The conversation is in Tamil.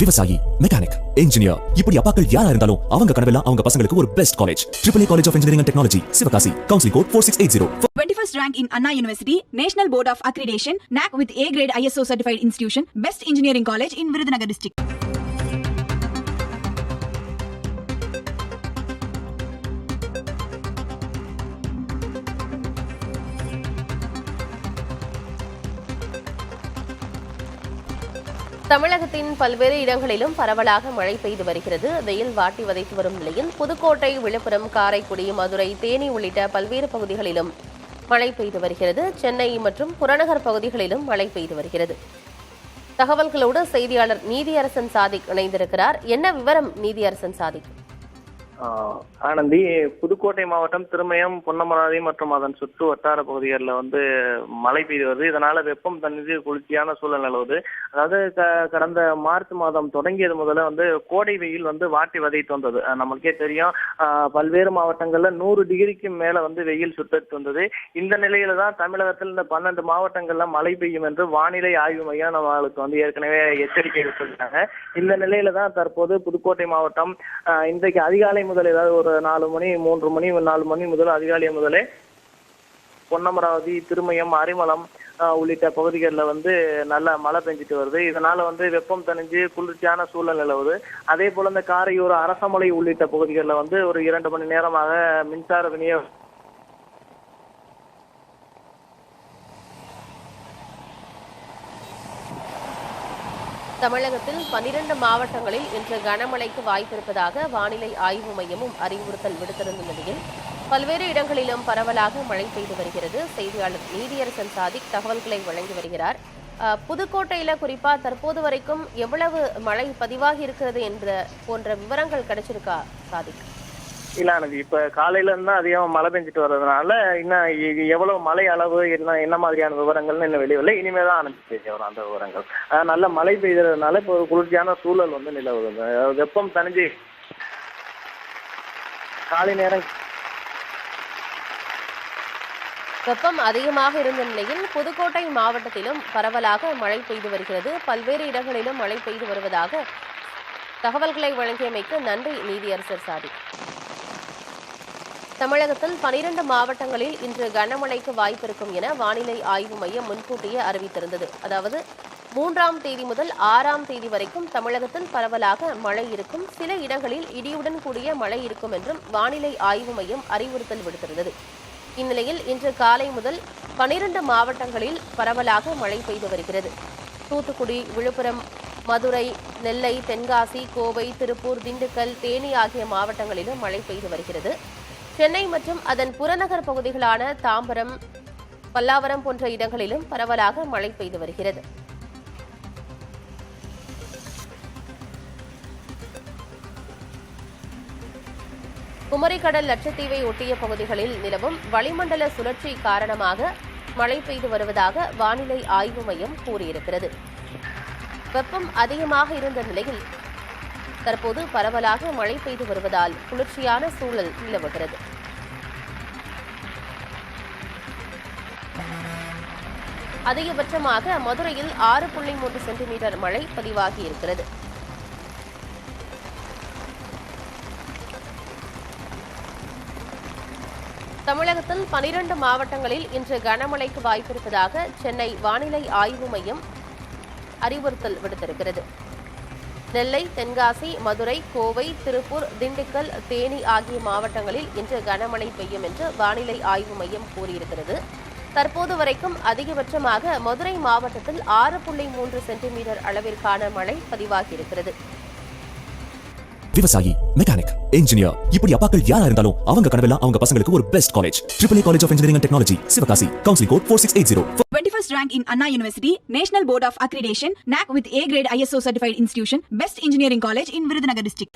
விவசாயி, மெக்கானிக், இன்ஜினியர், இப்படி அப்பாக்கள் யாரா இருந்தாலும் அவங்க கனவெல்லாம் அவங்க பசங்களுக்கு ஒரு best college. AAA College of Engineering and Technology, Sivakasi. Counseling code 4680. 21st rank in Anna University, National Board of Accreditation, NAC with A grade ISO certified institution, best engineering college in Virudhunagar district. தமிழகத்தின் பல்வேறு இடங்களிலும் பரவலாக மழை பெய்து வருகிறது. வெயில் வாட்டி வதைத்து வரும் நிலையில் புதுக்கோட்டை, விழுப்புரம், காரைக்குடி, மதுரை, தேனி உள்ளிட்ட பல்வேறு பகுதிகளிலும் மழை பெய்து வருகிறது. சென்னை மற்றும் புறநகர் பகுதிகளிலும் மழை பெய்து வருகிறது. தகவல்களோடு செய்தியாளர் நீதியரசன் சாதிக் இணைந்திருக்கிறார். என்ன விவரம் நீதியரசன் சாதிக்? ஆனந்தி, புதுக்கோட்டை மாவட்டம் திருமயம், பொன்னமராவதி மற்றும் அதன் சுற்று வட்டார பகுதிகளில் மழை பெய்து வருது. இதனால வெப்பம் தணிந்து குளிர்ச்சியான சூழல் நிலவுது. அதாவது கடந்த மார்ச் மாதம் தொடங்கியது முதல்ல கோடை வெயில் வாட்டி வதைத்து வந்தது. நமக்கே தெரியும், பல்வேறு மாவட்டங்கள்ல 100 டிகிரிக்கு மேல வெயில் சுட்டத்து வந்தது. இந்த நிலையில தான் தமிழகத்தில் இந்த 12 மாவட்டங்கள்ல மழை பெய்யும் என்று வானிலை ஆய்வு மையம் நம்மளுக்கு ஏற்கனவே எச்சரிக்கை விட்டுருக்காங்க. இந்த நிலையில தான் தற்போது புதுக்கோட்டை மாவட்டம் இன்றைக்கு அதிகாலை முதல், ஏதாவது ஒரு 4 மணி 3 மணி 4 மணி முதல் அதிகாலை முதலே பொன்னமராவதி, திருமயம், அரிமளம் உள்ளிட்ட பகுதிகளில் நல்ல மழை பெஞ்சிட்டு வருது. இதனால வெப்பம் தணிஞ்சு குளிர்ச்சியான சூழல் நிலவுது. அதே போல இந்த காரையூர், அரசமலை உள்ளிட்ட பகுதிகளில் ஒரு 2 மணி நேரமாக மின்சார விநியோகம் தமிழகத்தில் 12 மாவட்டங்களில் இன்று கனமழைக்கு வாய்ப்பிருப்பதாக வானிலை ஆய்வு மையமும் அறிவுறுத்தல் விடுத்திருந்த நிலையில் பல்வேறு இடங்களிலும் பரவலாக மழை பெய்து வருகிறது. செய்தியாளர் நீதியரசன் சாதிக் தகவல்களை வழங்கி வருகிறார். புதுக்கோட்டையில குறிப்பா தற்போது வரைக்கும் எவ்வளவு மழை பதிவாகி இருக்கிறது என்ற போன்ற விவரங்கள் கிடைச்சிருக்கா சாதிக்? இல்லானது இப்ப காலையில இருந்தா அதிகமா மழை பெஞ்சிட்டு வர்றதுனால இன்னும் எவ்வளவு மழை அளவு என்ன மாதிரியான விவரங்கள்னு இன்னும் வெளியில இனிமேதான் அனுப்பிச்சு வரும் அந்த விவரங்கள். நல்ல மழை பெய்ததுனால இப்போ ஒரு குளிர்ச்சியான சூழல் நிலவுது. வெப்பம் தணிஞ்சு காலை நேரம் வெப்பம் அதிகமாக இருந்த நிலையில் புதுக்கோட்டை மாவட்டத்திலும் பரவலாக மழை பெய்து வருகிறது. பல்வேறு இடங்களிலும் மழை பெய்து வருவதாக தகவல்களை வழங்கியமைக்கு நன்றி நீதியரசர் சாதிக். தமிழகத்தில் 12 மாவட்டங்களில் இன்று கனமழைக்கு வாய்ப்பிருக்கும் என வானிலை ஆய்வு மையம் முன்கூட்டியே அறிவித்திருந்தது. அதாவது 3ஆம் தேதி முதல் 6ஆம் தேதி வரைக்கும் தமிழகத்தில் பரவலாக மழை இருக்கும், சில இடங்களில் இடியுடன் கூடிய மழை இருக்கும் என்றும் வானிலை ஆய்வு மையம் அறிவுறுத்தல் விடுத்திருந்தது. இந்நிலையில் இன்று காலை முதல் 12 மாவட்டங்களில் பரவலாக மழை பெய்து வருகிறது. தூத்துக்குடி, விழுப்புரம், மதுரை, நெல்லை, தென்காசி, கோவை, திருப்பூர், திண்டுக்கல், தேனி ஆகிய மாவட்டங்களிலும் மழை பெய்து வருகிறது. சென்னை மற்றும் அதன் புறநகர் பகுதிகளான தாம்பரம், பல்லாவரம் போன்ற இடங்களிலும் பரவலாக மழை பெய்து வருகிறது. குமரிக்கடல் லட்சத்தீவை ஒட்டிய பகுதிகளில் நிலவும் வளிமண்டல சுழற்சி காரணமாக மழை பெய்து வருவதாக வானிலை ஆய்வு மையம் கூறியிருக்கிறது. வெப்பம் அதிகமாக இருந்த நிலையில் தற்போது பரவலாக மழை பெய்து வருவதால் குளிர்ச்சியான சூழல் நிலவுகிறது. அதிகபட்சமாக மதுரையில் 6.3 சென்டிமீட்டர் மழை பதிவாகியிருக்கிறது. தமிழகத்தில் 12 மாவட்டங்களில் இன்று கனமழைக்கு வாய்ப்பிருப்பதாக சென்னை வானிலை ஆய்வு மையம் அறிவுறுத்தல் விடுத்திருக்கிறது. நெல்லை, தென்காசி, மதுரை, கோவை, திருப்பூர், திண்டுக்கல், தேனி ஆகிய மாவட்டங்களில் இன்று கனமழை பெய்யும் என்று வானிலை ஆய்வு மையம் கூறியிருக்கிறது. தற்போது வரைக்கும் அதிகபட்சமாக மதுரை மாவட்டத்தில் 6.3 சென்டிமீட்டர் அளவிற்கான மழை பதிவாகியிருக்கிறது. விவசாயி, மெக்கானிக், இன்ஜினியர், இப்படி அப்பாக்கள் யாரா இருந்தாலும் அவங்க கனவெல்லாம் அவங்க பசங்களுக்கு ஒரு best college. AAA College of Engineering and Technology, Sivakasi. Counseling code 4680. 21st rank in Anna University, National Board of Accreditation, NAC with A grade ISO certified institution, best engineering college in Virudhunagar district.